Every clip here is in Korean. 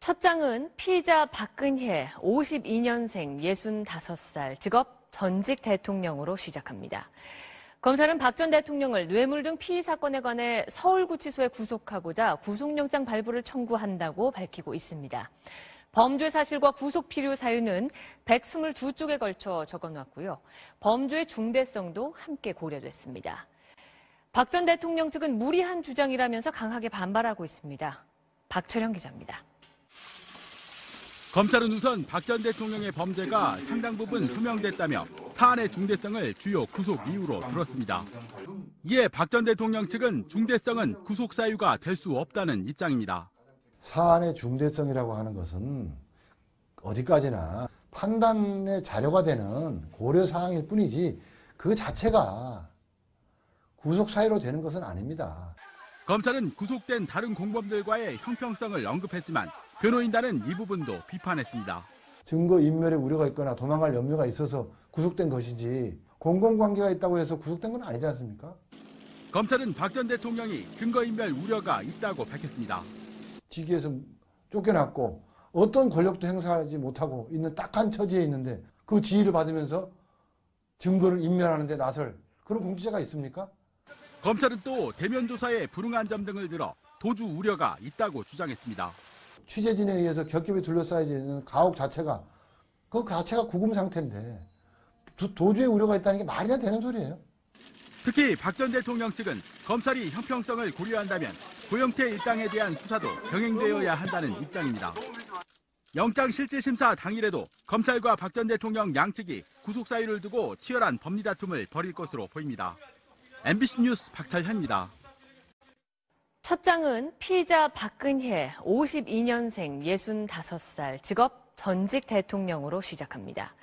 첫 장은 피의자 박근혜 52년생 65살 직업 전직 대통령으로 시작합니다. 검찰은 박 전 대통령을 뇌물 등 피의 사건에 관해 서울구치소에 구속하고자 구속영장 발부를 청구한다고 밝히고 있습니다. 범죄 사실과 구속 필요 사유는 122쪽에 걸쳐 적어놨고요. 범죄의 중대성도 함께 고려됐습니다. 박 전 대통령 측은 무리한 주장이라면서 강하게 반발하고 있습니다. 박철영 기자입니다. 검찰은 우선 박 전 대통령의 범죄가 상당 부분 소명됐다며 사안의 중대성을 주요 구속 이유로 들었습니다. 이에 박 전 대통령 측은 중대성은 구속 사유가 될 수 없다는 입장입니다. 사안의 중대성이라고 하는 것은 어디까지나 판단의 자료가 되는 고려 사항일 뿐이지 그 자체가 구속 사유로 되는 것은 아닙니다. 검찰은 구속된 다른 공범들과의 형평성을 언급했지만 변호인단은 이 부분도 비판했습니다. 증거 인멸의 우려가 있거나 도망갈 염려가 있어서 구속된 것이지 공공관계가 있다고 해서 구속된 건 아니지 않습니까? 검찰은 박 전 대통령이 증거인멸 우려가 있다고 밝혔습니다. 직위에서 쫓겨났고 어떤 권력도 행사하지 못하고 있는 딱한 처지에 있는데 그 지휘를 받으면서 증거를 인멸하는 데 나설 그런 공직자가 있습니까? 검찰은 또 대면 조사에 불응한 점 등을 들어 도주 우려가 있다고 주장했습니다. 취재진에 의해서 겹겹이 둘러싸여져 있는 가옥 자체가 그 자체가 구금 상태인데 도주의 우려가 있다는 게 말이나 되는 소리예요. 특히 박 전 대통령 측은 검찰이 형평성을 고려한다면 고영태 일당에 대한 수사도 병행되어야 한다는 입장입니다. 영장실질심사 당일에도 검찰과 박 전 대통령 양측이 구속 사유를 두고 치열한 법리 다툼을 벌일 것으로 보입니다. MBC 뉴스 박철현입니다. 첫 장은 피의자 박근혜 52년생 65살 직업 전직 대통령으로 시작합니다.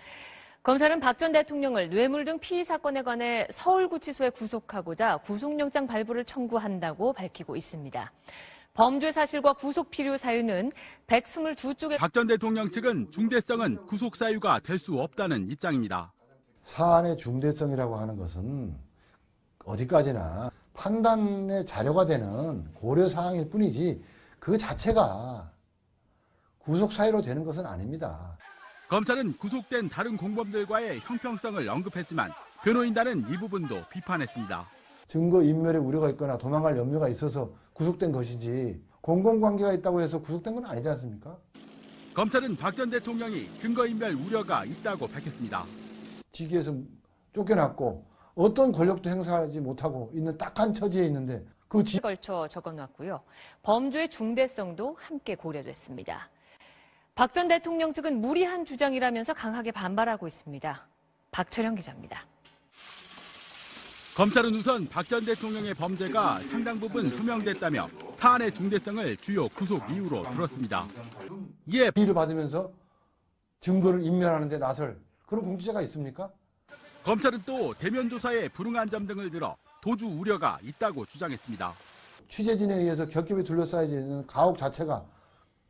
검찰은 박 전 대통령을 뇌물 등 피의 사건에 관해 서울구치소에 구속하고자 구속영장 발부를 청구한다고 밝히고 있습니다. 범죄 사실과 구속 필요 사유는 122쪽에 박 전 대통령 측은 중대성은 구속 사유가 될 수 없다는 입장입니다. 사안의 중대성이라고 하는 것은 어디까지나 판단의 자료가 되는 고려 사항일 뿐이지 그 자체가 구속 사유로 되는 것은 아닙니다. 검찰은 구속된 다른 공범들과의 형평성을 언급했지만 변호인단은 이 부분도 비판했습니다. 증거 인멸의 우려가 있거나 도망갈 염려가 있어서 구속된 것이지 공공관계가 있다고 해서 구속된 건 아니지 않습니까? 검찰은 박 전 대통령이 증거인멸 우려가 있다고 밝혔습니다. 직위에서 쫓겨났고 어떤 권력도 행사하지 못하고 있는 딱한 처지에 있는데 그 에 걸쳐 적어놨고요. 범죄의 중대성도 함께 고려됐습니다. 박 전 대통령 측은 무리한 주장이라면서 강하게 반발하고 있습니다. 박철영 기자입니다. 검찰은 우선 박 전 대통령의 범죄가 상당 부분 소명됐다며 사안의 중대성을 주요 구속 이유로 들었습니다. 이에 지휘를 받으면서 증거를 인멸하는 데 나설 그런 공직자가 있습니까? 검찰은 또 대면 조사에 불응한 점 등을 들어 도주 우려가 있다고 주장했습니다. 취재진에 의해서 겹겹이 둘러싸여져 있는 가옥 자체가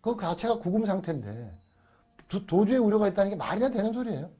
그 자체가 구금 상태인데 도주의 우려가 있다는 게 말이나 되는 소리예요.